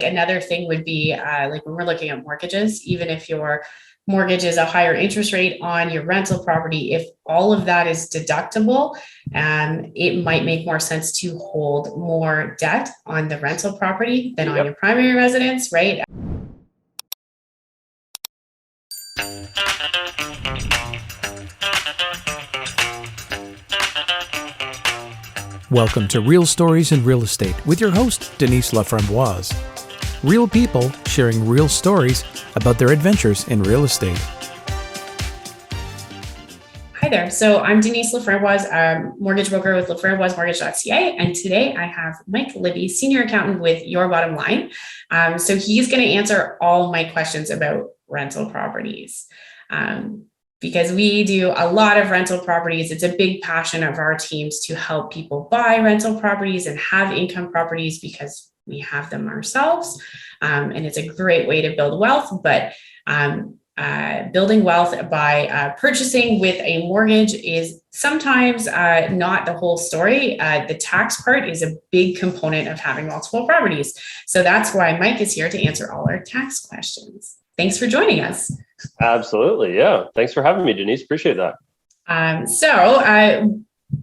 Another thing would be like when we're looking at mortgages, even if your mortgage is a higher interest rate on your rental property, if all of that is deductible, it might make more sense to hold more debt on the rental property than on your primary residence, right? Welcome to Real Stories in Real Estate with your host, Denise Laframboise. Real people sharing real stories about their adventures in real estate. Hi there. So I'm Denise Laframboise, mortgage broker with LaframboiseMortgage.ca. And today I have Mike Libby, senior accountant with Your Bottom Line. So he's going to answer all my questions about rental properties. Because we do a lot of rental properties. It's a big passion of our teams to help people buy rental properties and have income properties because we have them ourselves. And it's a great way to build wealth, but building wealth by purchasing with a mortgage is sometimes not the whole story. The tax part is a big component of having multiple properties. So that's why Mike is here to answer all our tax questions. Thanks for joining us. Absolutely. Yeah. Thanks for having me, Denise. Appreciate that.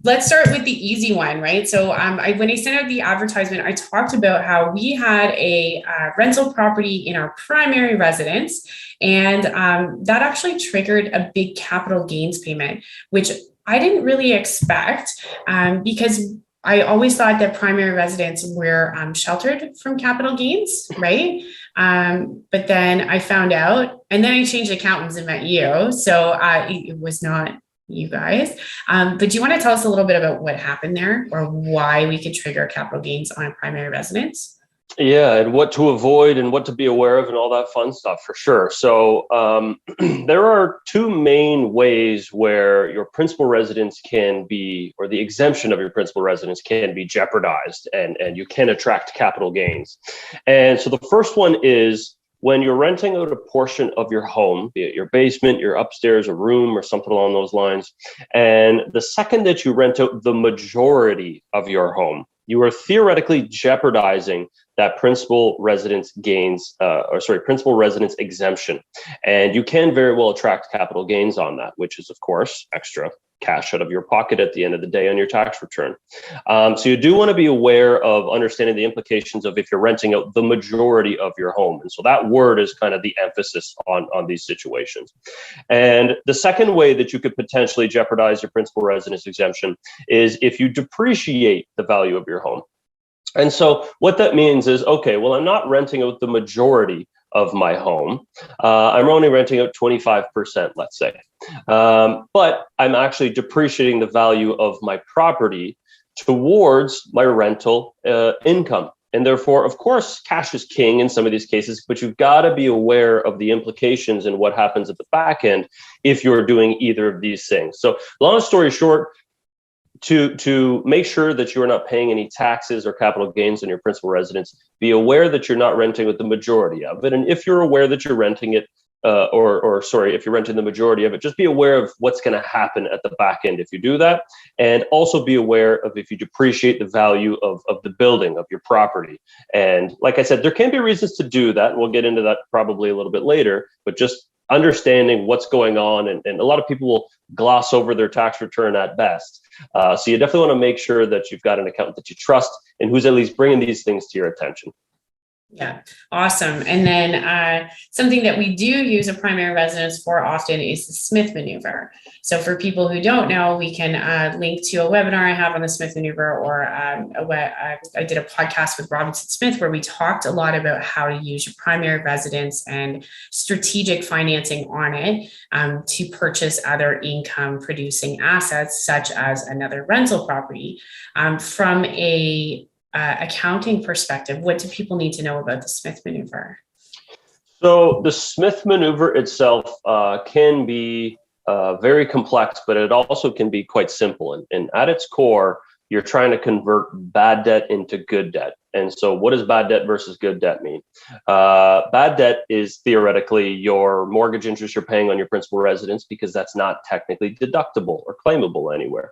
Let's start with the easy one, right? So when I sent out the advertisement, I talked about how we had a rental property in our primary residence, and that actually triggered a big capital gains payment, which I didn't really expect because I always thought that primary residents were sheltered from capital gains, right? But then I found out, and then I changed accountants and met you. So it was not you guys. But do you want to tell us a little bit about what happened there or why we could trigger capital gains on a primary residence? Yeah, and what to avoid and what to be aware of and all that fun stuff for sure. So there are two main ways where your principal residence can be, or the exemption of your principal residence can be jeopardized and you can attract capital gains. And so the first one is when you're renting out a portion of your home, be it your basement, your upstairs, a room, or something along those lines. And the second that you rent out the majority of your home, you are theoretically jeopardizing that principal residence principal residence exemption. And you can very well attract capital gains on that, which is, of course, extra cash out of your pocket at the end of the day on your tax return. So you do want to be aware of understanding the implications of if you're renting out the majority of your home. And so that word is kind of the emphasis on these situations. And the second way that you could potentially jeopardize your principal residence exemption is if you depreciate the value of your home. And so what that means is, okay, well, I'm not renting out the majority of my home. I'm only renting out 25%, let's say. But I'm actually depreciating the value of my property towards my rental income. And therefore, of course, cash is king in some of these cases, but you've got to be aware of the implications and what happens at the back end if you're doing either of these things. So long story short, to make sure that you're not paying any taxes or capital gains on your principal residence, be aware that you're not renting with the majority of it. And if you're aware that you're renting it, if you're renting the majority of it, just be aware of what's going to happen at the back end if you do that. And also be aware of if you depreciate the value of the building, of your property. And like I said, there can be reasons to do that. We'll get into that probably a little bit later, but just understanding what's going on. And a lot of people will gloss over their tax return at best. So you definitely want to make sure that you've got an accountant that you trust and who's at least bringing these things to your attention. Yeah, awesome. And then something that we do use a primary residence for often is the Smith maneuver. So for people who don't know, we can link to a webinar I have on the Smith maneuver, or I did a podcast with Robinson Smith where we talked a lot about how to use your primary residence and strategic financing on it to purchase other income producing assets, such as another rental property. From a accounting perspective, what do people need to know about the Smith maneuver? So the Smith maneuver itself can be very complex, but it also can be quite simple. And at its core, you're trying to convert bad debt into good debt. And so what does bad debt versus good debt mean? Bad debt is theoretically your mortgage interest you're paying on your principal residence because that's not technically deductible or claimable anywhere.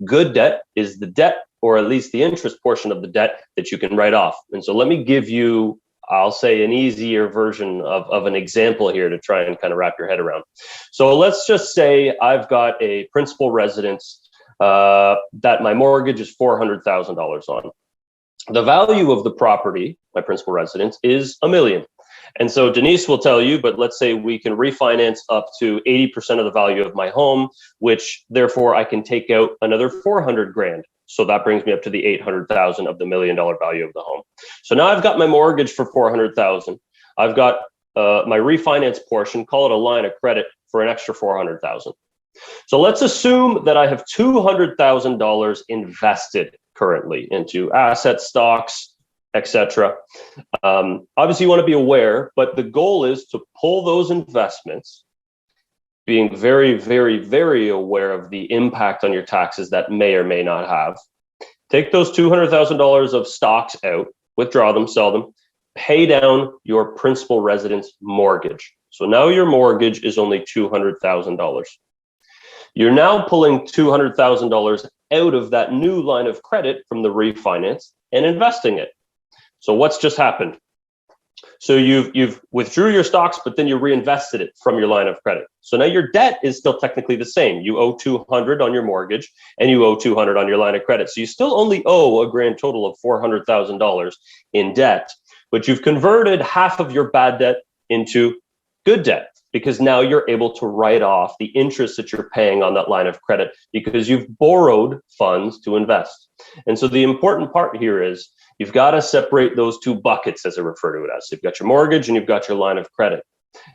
Good debt is the debt, or at least the interest portion of the debt that you can write off. And so let me give you I'll say an easier version of an example here to try and kind of wrap your head around. So let's just say I've got a principal residence that my mortgage is $400,000 on. The value of the property, my principal residence, is $1 million. And so Denise will tell you, but let's say we can refinance up to 80% of the value of my home, which therefore I can take out another 400 grand. So that brings me up to the 800,000 of the $1 million value of the home. So now I've got my mortgage for 400,000. I've got my refinance portion, call it a line of credit, for an extra 400,000. So let's assume that I have $200,000 invested currently into assets, stocks, etc. Obviously, you want to be aware, but the goal is to pull those investments, being very, very, very aware of the impact on your taxes that may or may not have. Take those $200,000 of stocks out, withdraw them, sell them, pay down your principal residence mortgage. So now your mortgage is only $200,000. You're now pulling $200,000 out of that new line of credit from the refinance and investing it. So what's just happened? So you've withdrew your stocks, but then you reinvested it from your line of credit. So now your debt is still technically the same. You owe 200 on your mortgage and you owe 200 on your line of credit. So you still only owe a grand total of $400,000 in debt, but you've converted half of your bad debt into good debt, because now you're able to write off the interest that you're paying on that line of credit because you've borrowed funds to invest. And so the important part here is you've got to separate those two buckets, as I refer to it as. You've got your mortgage and you've got your line of credit.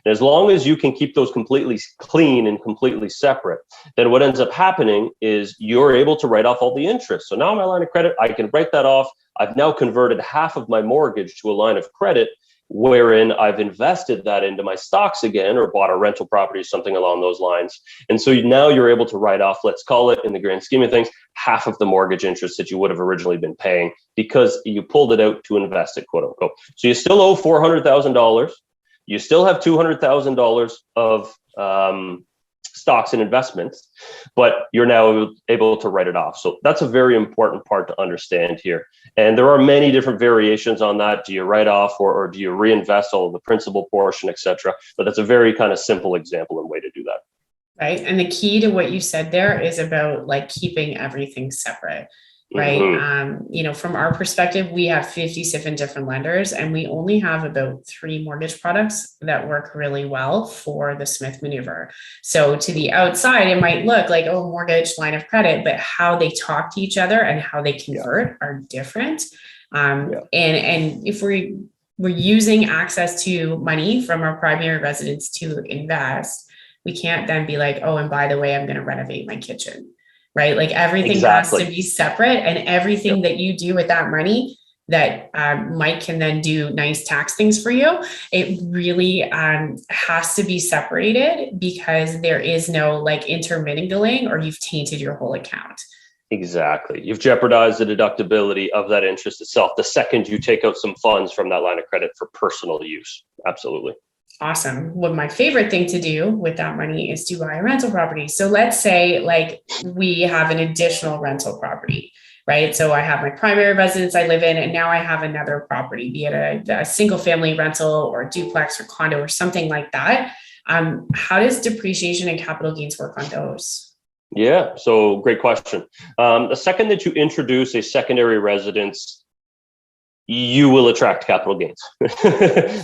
And as long as you can keep those completely clean and completely separate, then what ends up happening is you're able to write off all the interest. So now my line of credit, I can write that off. I've now converted half of my mortgage to a line of credit, wherein I've invested that into my stocks again, or bought a rental property, something along those lines. And so now you're able to write off, let's call it, in the grand scheme of things, half of the mortgage interest that you would have originally been paying because you pulled it out to invest it, quote unquote. So you still owe $400,000. You still have $200,000 of stocks and investments, but you're now able to write it off. So that's a very important part to understand here. And there are many different variations on that. Do you write off or do you reinvest all of the principal portion, etc.? But that's a very kind of simple example and way to do that. Right. And the key to what you said there is about like keeping everything separate. Right. Mm-hmm. From our perspective, we have 57 different lenders and we only have about 3 mortgage products that work really well for the Smith maneuver. So to the outside, it might look like, oh, mortgage, line of credit, but how they talk to each other and how they convert are different. And if we're using access to money from our primary residence to invest, we can't then be like, oh, and by the way, I'm going to renovate my kitchen. Right? Like everything has to be separate, and everything that you do with that money that Mike can then do nice tax things for you. It really has to be separated because there is no like intermingling or you've tainted your whole account. Exactly. You've jeopardized the deductibility of that interest itself the second you take out some funds from that line of credit for personal use. Absolutely. Awesome. What my favorite thing to do with that money is to buy a rental property. So let's say like we have an additional rental property, right? So I have my primary residence I live in, and now I have another property, be it a single family rental or a duplex or condo or something like that. How does depreciation and capital gains work on those? Yeah, so great question. The second that you introduce a secondary residence, you will attract capital gains.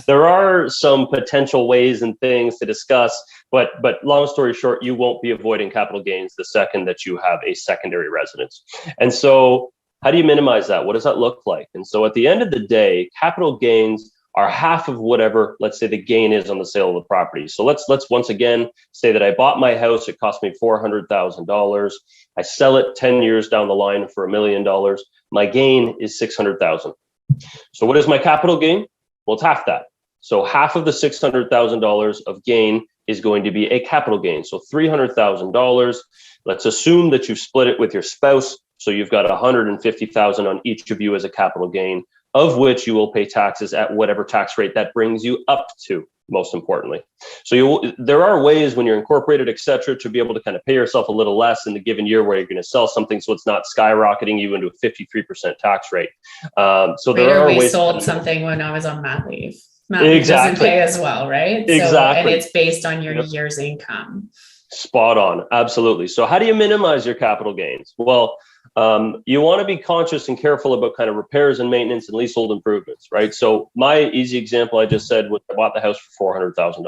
There are some potential ways and things to discuss, but long story short, you won't be avoiding capital gains the second that you have a secondary residence. And so how do you minimize that? What does that look like? And so at the end of the day, capital gains are half of whatever, let's say, the gain is on the sale of the property. So let's once again say that I bought my house, it cost me $400,000. I sell it 10 years down the line for $1 million. My gain is $600,000. So what is my capital gain? Well, it's half that. So half of the $600,000 of gain is going to be a capital gain. So $300,000. Let's assume that you split it with your spouse. So you've got $150,000 on each of you as a capital gain, of which you will pay taxes at whatever tax rate that brings you up to. most importantly. So there are ways when you're incorporated, et cetera, to be able to kind of pay yourself a little less in the given year where you're going to sell something, so it's not skyrocketing you into a 53% tax rate. So there are we ways. Sold something when I was on mat leave. Mat leave Exactly. doesn't pay as well, right? Exactly. So, and it's based on your year's income. Spot on. Absolutely. So how do you minimize your capital gains? Well, you want to be conscious and careful about kind of repairs and maintenance and leasehold improvements, right? So my easy example I just said was I bought the house for $400,000.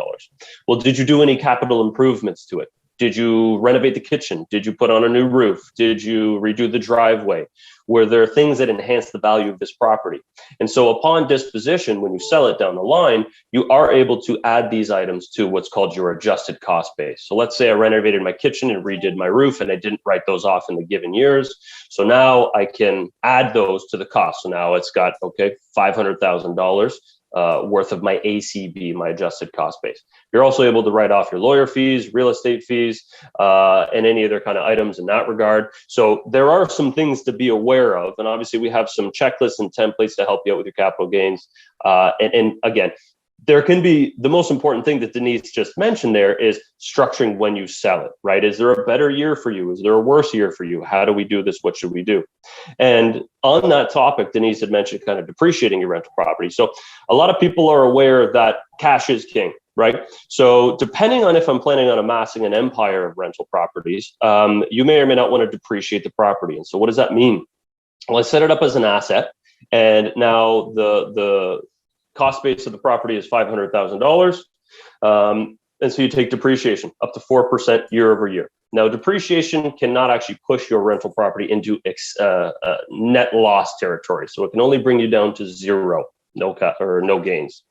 Well, did you do any capital improvements to it? Did you renovate the kitchen? Did you put on a new roof? Did you redo the driveway? Were there things that enhance the value of this property? And so upon disposition, when you sell it down the line, you are able to add these items to what's called your adjusted cost base. So let's say I renovated my kitchen and redid my roof and I didn't write those off in the given years. So now I can add those to the cost. So now it's got, okay, $500,000 worth of my ACB, my adjusted cost base. You're also able to write off your lawyer fees, real estate fees, and any other kind of items in that regard. So there are some things to be aware of. And obviously we have some checklists and templates to help you out with your capital gains. And again, there can be, the most important thing that Denise just mentioned there is structuring when you sell it, right? Is there a better year for you? Is there a worse year for you? How do we do this? What should we do? And on that topic, Denise had mentioned kind of depreciating your rental property. So a lot of people are aware that cash is king, right? So depending on if I'm planning on amassing an empire of rental properties, you may or may not want to depreciate the property. And so what does that mean? Well, I set it up as an asset, and now the cost base of the property is $500,000. And so you take depreciation up to 4% year over year. Now, depreciation cannot actually push your rental property into net loss territory. So it can only bring you down to zero, no gains.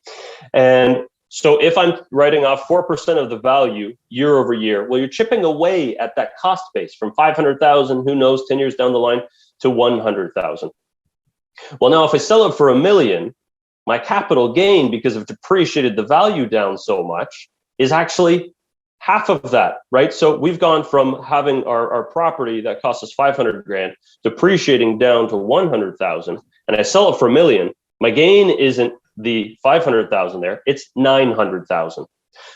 And so if I'm writing off 4% of the value year over year, well, you're chipping away at that cost base from 500,000, who knows, 10 years down the line, to 100,000. Well, now if I sell it for $1 million, my capital gain, because I've depreciated the value down so much, is actually half of that, right? So we've gone from having our property that cost us 500 grand, depreciating down to 100,000, and I sell it for $1 million. My gain isn't the 500,000 there, it's 900,000.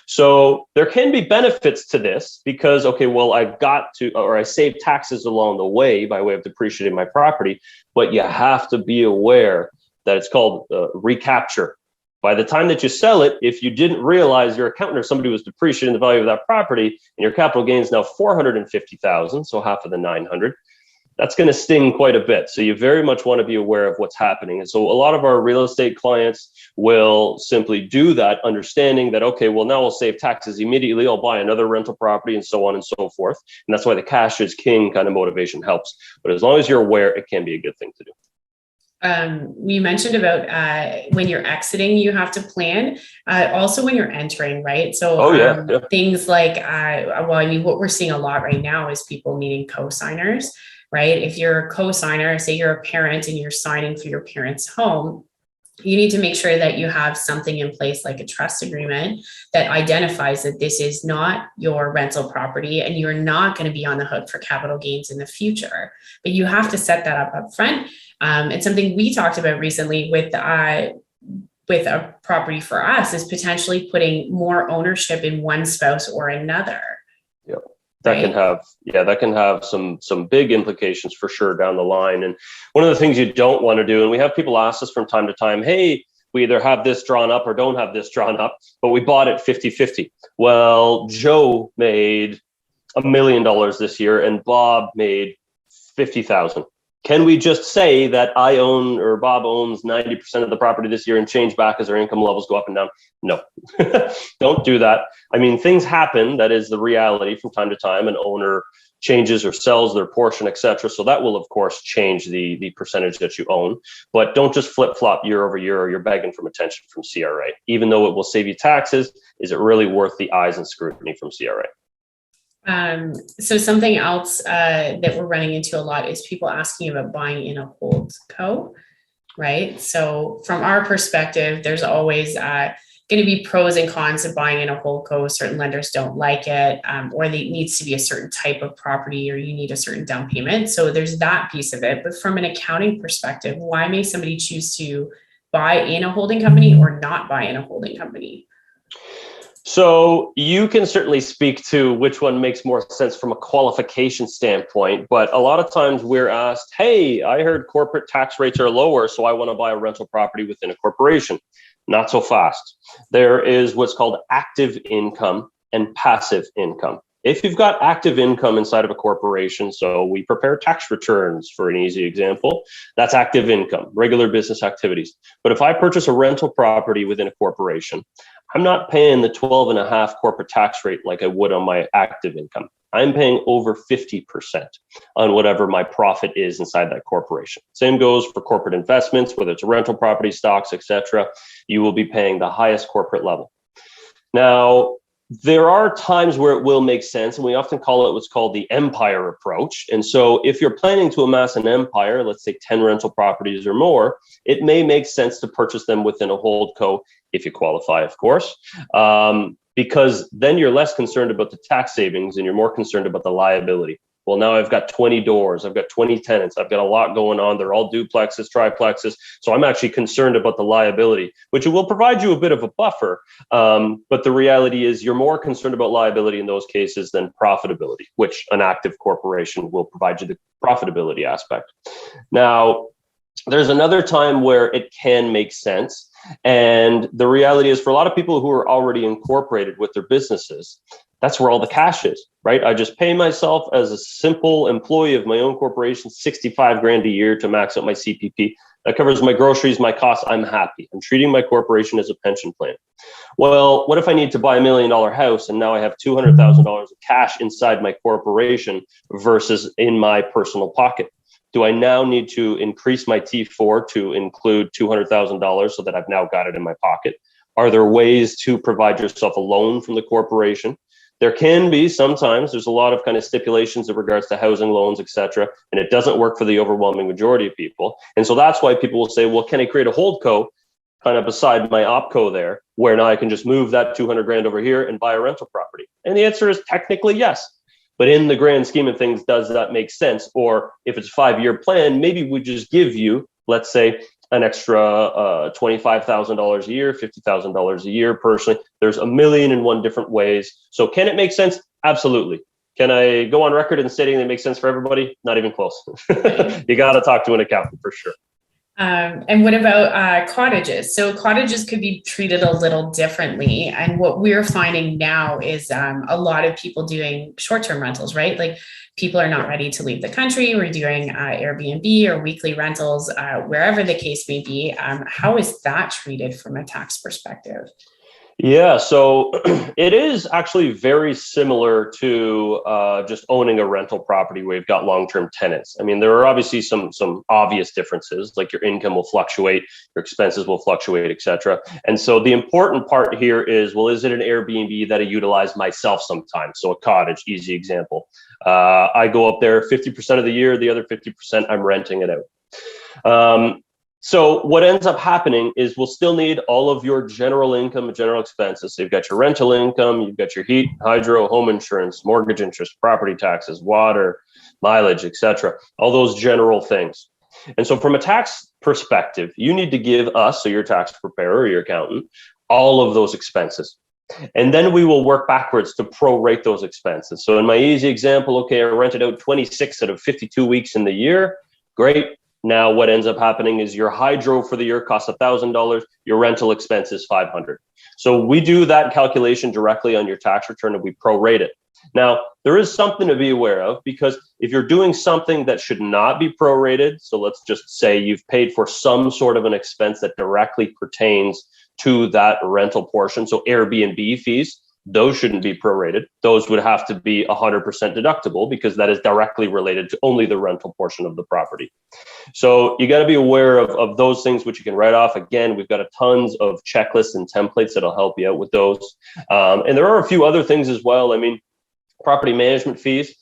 So there can be benefits to this because, okay, well, I saved taxes along the way by way of depreciating my property, but you have to be aware that it's called recapture. By the time that you sell it, if you didn't realize your accountant or somebody was depreciating the value of that property and your capital gain is now 450,000, so half of the 900, that's going to sting quite a bit. So you very much want to be aware of what's happening. And so a lot of our real estate clients will simply do that, understanding that, okay, well, now I'll save taxes immediately. I'll buy another rental property and so on and so forth. And that's why the cash is king kind of motivation helps. But as long as you're aware, it can be a good thing to do. You mentioned about when you're exiting, you have to plan. Also, when you're entering, right? So things like, what we're seeing a lot right now is people needing CoSigners, right? If you're a co-signer, say you're a parent and you're signing for your parents' home, you need to make sure that you have something in place like a trust agreement that identifies that this is not your rental property and you're not going to be on the hook for capital gains in the future. But you have to set that up front. It's something we talked about recently with a property for us is potentially putting more ownership in one spouse or another. Yep. That can have some big implications for sure down the line. And one of the things you don't want to do, and we have people ask us from time to time, hey, we either have this drawn up or don't have this drawn up, but we bought it 50-50. Well, Joe made $1 million this year and Bob made 50,000. Can we just say that I own or Bob owns 90% of the property this year and change back as our income levels go up and down? No, don't do that. I mean, things happen. That is the reality from time to time. An owner changes or sells their portion, etc. So that will, of course, change the percentage that you own. But don't just flip-flop year over year or you're begging for attention from CRA. Even though it will save you taxes, is it really worth the eyes and scrutiny from CRA? So something else that we're running into a lot is people asking about buying in a hold co, right? So from our perspective, there's always going to be pros and cons of buying in a hold co. Certain lenders don't like it, or it needs to be a certain type of property, or you need a certain down payment. So there's that piece of it. But from an accounting perspective, why may somebody choose to buy in a holding company or not buy in a holding company? So you can certainly speak to which one makes more sense from a qualification standpoint, but a lot of times we're asked, hey, I heard corporate tax rates are lower, so I want to buy a rental property within a corporation. Not so fast. There is what's called active income and passive income. If you've got active income inside of a corporation, so we prepare tax returns for an easy example, that's active income, regular business activities. But if I purchase a rental property within a corporation, I'm not paying the 12.5% corporate tax rate like I would on my active income. I'm paying over 50% on whatever my profit is inside that corporation. Same goes for corporate investments, whether it's rental property, stocks, etc. You will be paying the highest corporate level. Now, there are times where it will make sense, and we often call it what's called the empire approach. And so if you're planning to amass an empire, let's say 10 rental properties or more, it may make sense to purchase them within a holdco, if you qualify, of course, because then you're less concerned about the tax savings and you're more concerned about the liability. Well, now I've got 20 doors, I've got 20 tenants, I've got a lot going on. They're all duplexes, triplexes. So I'm actually concerned about the liability, which will provide you a bit of a buffer. But the reality is you're more concerned about liability in those cases than profitability, which an active corporation will provide you the profitability aspect. Now, there's another time where it can make sense. And the reality is for a lot of people who are already incorporated with their businesses, that's where all the cash is, right? I just pay myself as a simple employee of my own corporation, 65 grand a year to max out my CPP. That covers my groceries, my costs. I'm happy. I'm treating my corporation as a pension plan. Well, what if I need to buy $1 million house and now I have $200,000 of cash inside my corporation versus in my personal pocket? Do I now need to increase my T4 to include $200,000 so that I've now got it in my pocket? Are there ways to provide yourself a loan from the corporation? There can be sometimes. There's a lot of kind of stipulations in regards to housing loans, et cetera, and it doesn't work for the overwhelming majority of people. And so that's why people will say, well, can I create a holdco kind of beside my opco there, where now I can just move that 200 grand over here and buy a rental property? And the answer is technically yes. But in the grand scheme of things, does that make sense? Or if it's a 5-year plan, maybe we just give you, let's say, an extra $25,000 a year, $50,000 a year personally. There's a million and one different ways. So can it make sense? Absolutely. Can I go on record in stating that it makes sense for everybody? Not even close. You got to talk to an accountant for sure. And what about cottages? So cottages could be treated a little differently. And what we're finding now is a lot of people doing short-term rentals, right? Like people are not ready to leave the country. We're doing Airbnb or weekly rentals, wherever the case may be. How is that treated from a tax perspective? Yeah, so it is actually very similar to just owning a rental property where you've got long-term tenants. I mean, there are obviously some obvious differences, like your income will fluctuate, your expenses will fluctuate, et cetera. And so the important part here is, well, is it an Airbnb that I utilize myself sometimes? So a cottage, easy example. I go up there 50% of the year, the other 50% I'm renting it out. So what ends up happening is we'll still need all of your general income and general expenses. So you've got your rental income, you've got your heat, hydro, home insurance, mortgage interest, property taxes, water, mileage, etc. All those general things. And so from a tax perspective, you need to give us, so your tax preparer or your accountant, all of those expenses. And then we will work backwards to prorate those expenses. So in my easy example, okay, I rented out 26 out of 52 weeks in the year. Great. Now, what ends up happening is your hydro for the year costs $1,000, your rental expense is $500. So we do that calculation directly on your tax return and we prorate it. Now, there is something to be aware of, because if you're doing something that should not be prorated, so let's just say you've paid for some sort of an expense that directly pertains to that rental portion, so Airbnb fees, those shouldn't be prorated. Those would have to be 100% deductible because that is directly related to only the rental portion of the property. So you got to be aware of those things, which you can write off. Again, we've got a tons of checklists and templates that'll help you out with those. And there are a few other things as well. I mean, property management fees,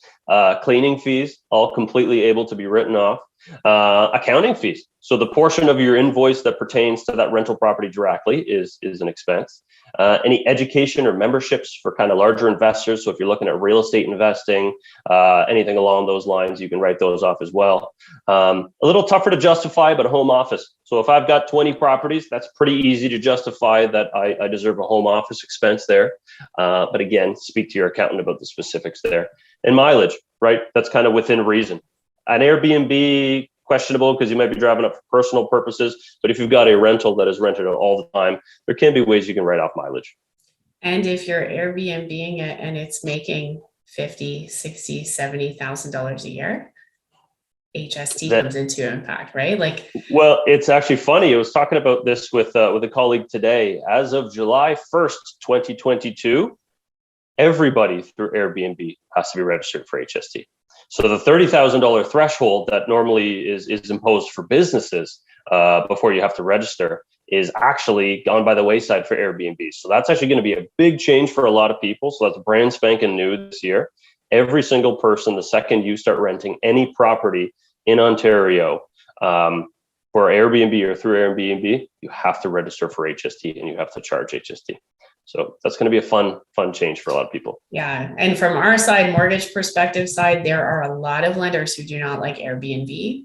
Cleaning fees, all completely able to be written off. Accounting fees. So the portion of your invoice that pertains to that rental property directly is an expense. Any education or memberships for kind of larger investors. So if you're looking at real estate investing, anything along those lines, you can write those off as well. A little tougher to justify, but a home office. So if I've got 20 properties, that's pretty easy to justify that I deserve a home office expense there. But again, speak to your accountant about the specifics there. And mileage, right? That's kind of within reason. An Airbnb, questionable because you might be driving up for personal purposes. But if you've got a rental that is rented out all the time, there can be ways you can write off mileage. And if you're Airbnb-ing it and it's making $50,000, $60,000, $70,000 a year, HST comes into impact, right? Like, well, it's actually funny. I was talking about this with a colleague today. As of July 1st, 2022, everybody through Airbnb has to be registered for HST. So the $30,000 threshold that normally is imposed for businesses before you have to register is actually gone by the wayside for Airbnb. So that's actually going to be a big change for a lot of people. So that's brand spanking new this year. Every single person, the second you start renting any property in Ontario for Airbnb or through Airbnb, you have to register for HST and you have to charge HST. So that's going to be a fun change for a lot of people. Yeah. And from our side, mortgage perspective side, there are a lot of lenders who do not like Airbnb.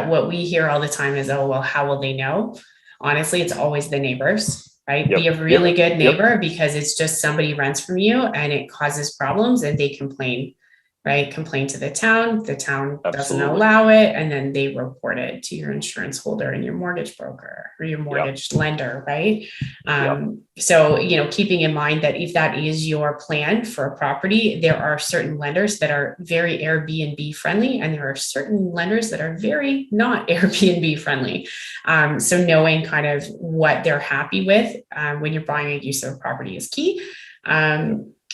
What we hear all the time is, oh, well, how will they know? Honestly, it's always the neighbors, right? Be a really good neighbor because it's just somebody rents from you and it causes problems and they complain, right? Complain to the town doesn't allow it. And then they report it to your insurance holder and your mortgage broker or your mortgage lender, right? So, keeping in mind that if that is your plan for a property, there are certain lenders that are very Airbnb friendly and there are certain lenders that are very not Airbnb friendly. So knowing kind of what they're happy with when you're buying a use of a property is key.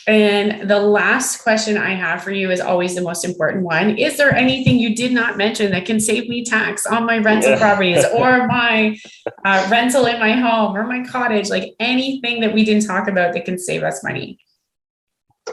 And the last question I have for you is always the most important one. Is there anything you did not mention that can save me tax on my rental properties or my rental in my home or my cottage? Like anything that we didn't talk about that can save us money?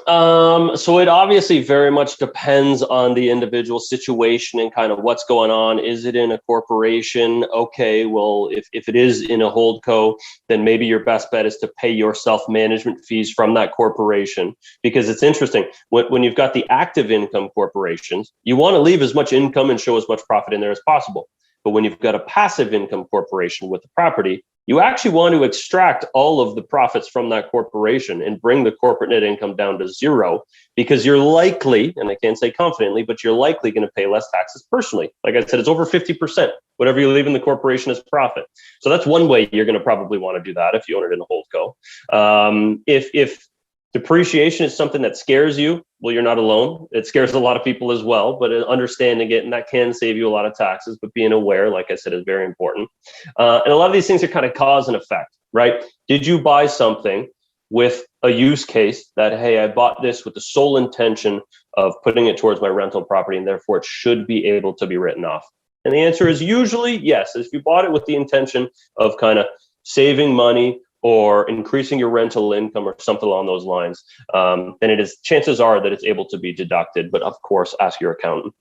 So it obviously very much depends on the individual situation and kind of what's going on. Is it in a corporation? Okay, well, if it is in a holdco, then maybe your best bet is to pay your self-management fees from that corporation, because it's interesting. When you've got the active income corporations, you want to leave as much income and show as much profit in there as possible. But when you've got a passive income corporation with the property, you actually want to extract all of the profits from that corporation and bring the corporate net income down to zero, because you're likely, and I can't say confidently, but you're likely going to pay less taxes personally. Like I said, it's over 50%, whatever you leave in the corporation as profit. So that's one way you're going to probably want to do that if you own it in a holdco. If depreciation is something that scares you, well, you're not alone. It scares a lot of people as well, but understanding it, and that can save you a lot of taxes, but being aware, like I said, is very important. And a lot of these things are kind of cause and effect, right? Did you buy something with a use case that, hey, I bought this with the sole intention of putting it towards my rental property and therefore it should be able to be written off? And the answer is usually yes. If you bought it with the intention of kind of saving money or increasing your rental income or something along those lines, then it is, chances are that it's able to be deducted. But of course, ask your accountant.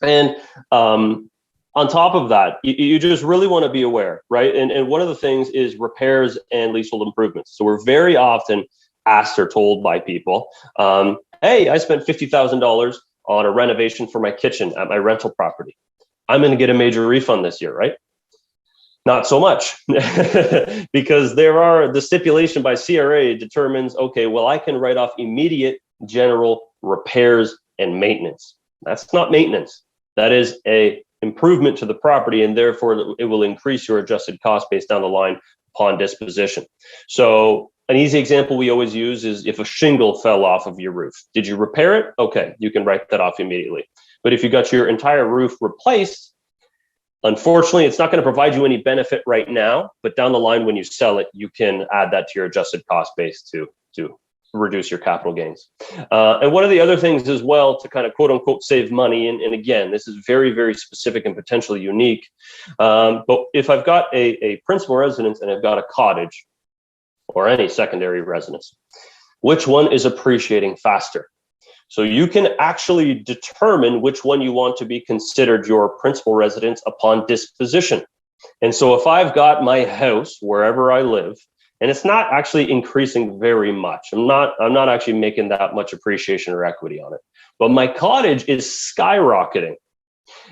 And on top of that, you just really want to be aware, right? And one of the things is repairs and leasehold improvements. So we're very often asked or told by people, hey, I spent $50,000 on a renovation for my kitchen at my rental property. I'm going to get a major refund this year, right? Not so much, because the stipulation by CRA determines, okay, well, I can write off immediate general repairs and maintenance. That's not maintenance. That is a improvement to the property, and therefore it will increase your adjusted cost base down the line upon disposition. So an easy example we always use is if a shingle fell off of your roof. Did you repair it? Okay, you can write that off immediately. But if you got your entire roof replaced, unfortunately, it's not going to provide you any benefit right now, but down the line when you sell it, you can add that to your adjusted cost base to reduce your capital gains. And one of the other things as well to kind of quote unquote save money, and again, this is very, very specific and potentially unique, but if I've got a principal residence and I've got a cottage or any secondary residence, which one is appreciating faster. So you can actually determine which one you want to be considered your principal residence upon disposition. And so if I've got my house wherever I live, and it's not actually increasing very much, I'm not actually making that much appreciation or equity on it, but my cottage is skyrocketing.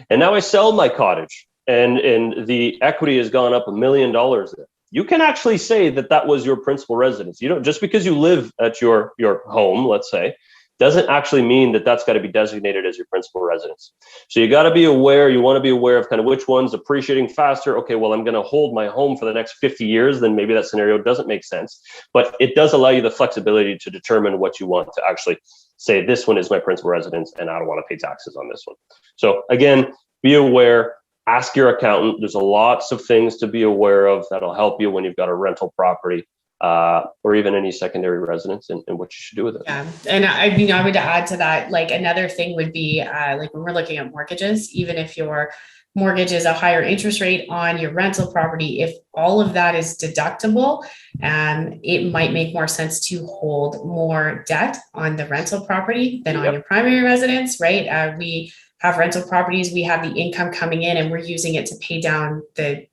And now I sell my cottage and the equity has gone up $1 million there. You can actually say that that was your principal residence. You don't, just because you live at your home, let's say, doesn't actually mean that that's got to be designated as your principal residence. So you got to be aware, you want to be aware of kind of which one's appreciating faster. Okay, well, I'm going to hold my home for the next 50 years, then maybe that scenario doesn't make sense. But it does allow you the flexibility to determine what you want to actually say, this one is my principal residence and I don't want to pay taxes on this one. So again, be aware, ask your accountant. There's lots of things to be aware of that'll help you when you've got a rental property. Or even any secondary residence and what you should do with it. Yeah. And I mean, I would add to that, like another thing would be like when we're looking at mortgages, even if your mortgage is a higher interest rate on your rental property, if all of that is deductible, it might make more sense to hold more debt on the rental property than on your primary residence, right? We have rental properties, we have the income coming in and we're using it to pay down the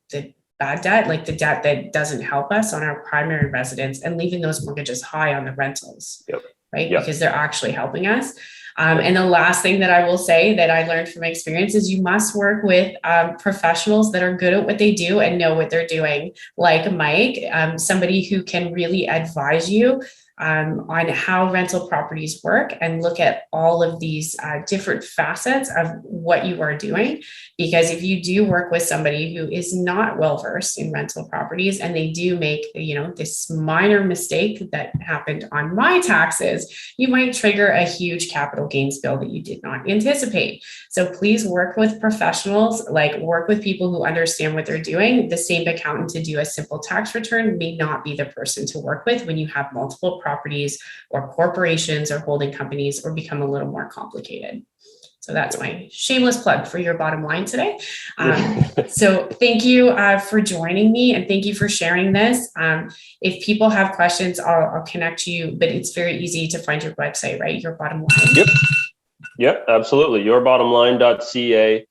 bad debt, like the debt that doesn't help us on our primary residence, and leaving those mortgages high on the rentals, right? Because they're actually helping us. And the last thing that I will say that I learned from experience is you must work with professionals that are good at what they do and know what they're doing, like Mike, somebody who can really advise you on how rental properties work and look at all of these different facets of what you are doing. Because if you do work with somebody who is not well versed in rental properties and they do make, this minor mistake that happened on my taxes, you might trigger a huge capital gains bill that you did not anticipate. So please work with professionals, like work with people who understand what they're doing. The same accountant to do a simple tax return may not be the person to work with when you have multiple properties or corporations or holding companies or become a little more complicated. So that's my shameless plug for Your Bottom Line today. So thank you for joining me and thank you for sharing this. If people have questions, I'll connect you, but it's very easy to find your website, right? Your Bottom Line. Yep, absolutely. Yourbottomline.ca.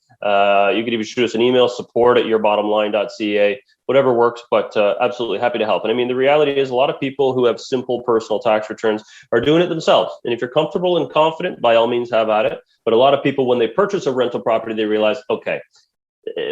You could even shoot us an email, support@yourbottomline.ca, whatever works, but absolutely happy to help. And I mean, the reality is a lot of people who have simple personal tax returns are doing it themselves. And if you're comfortable and confident, by all means have at it. But a lot of people, when they purchase a rental property, they realize, okay,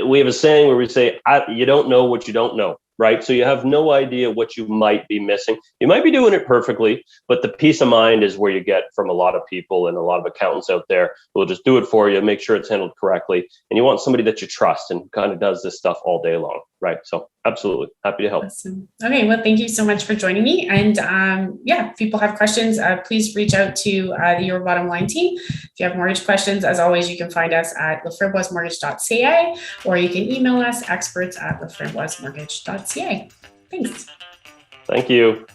we have a saying where we say, you don't know what you don't know, right? So you have no idea what you might be missing. You might be doing it perfectly, but the peace of mind is where you get from a lot of people and a lot of accountants out there who will just do it for you, make sure it's handled correctly. And you want somebody that you trust and kind of does this stuff all day long, right? So absolutely happy to help. Awesome. Okay, well, thank you so much for joining me. And if people have questions, please reach out to the Your Bottom Line team. If you have mortgage questions, as always, you can find us at leframboisemortgage.ca or you can email us experts@leframboisemortgage.ca. Thanks. Thank you.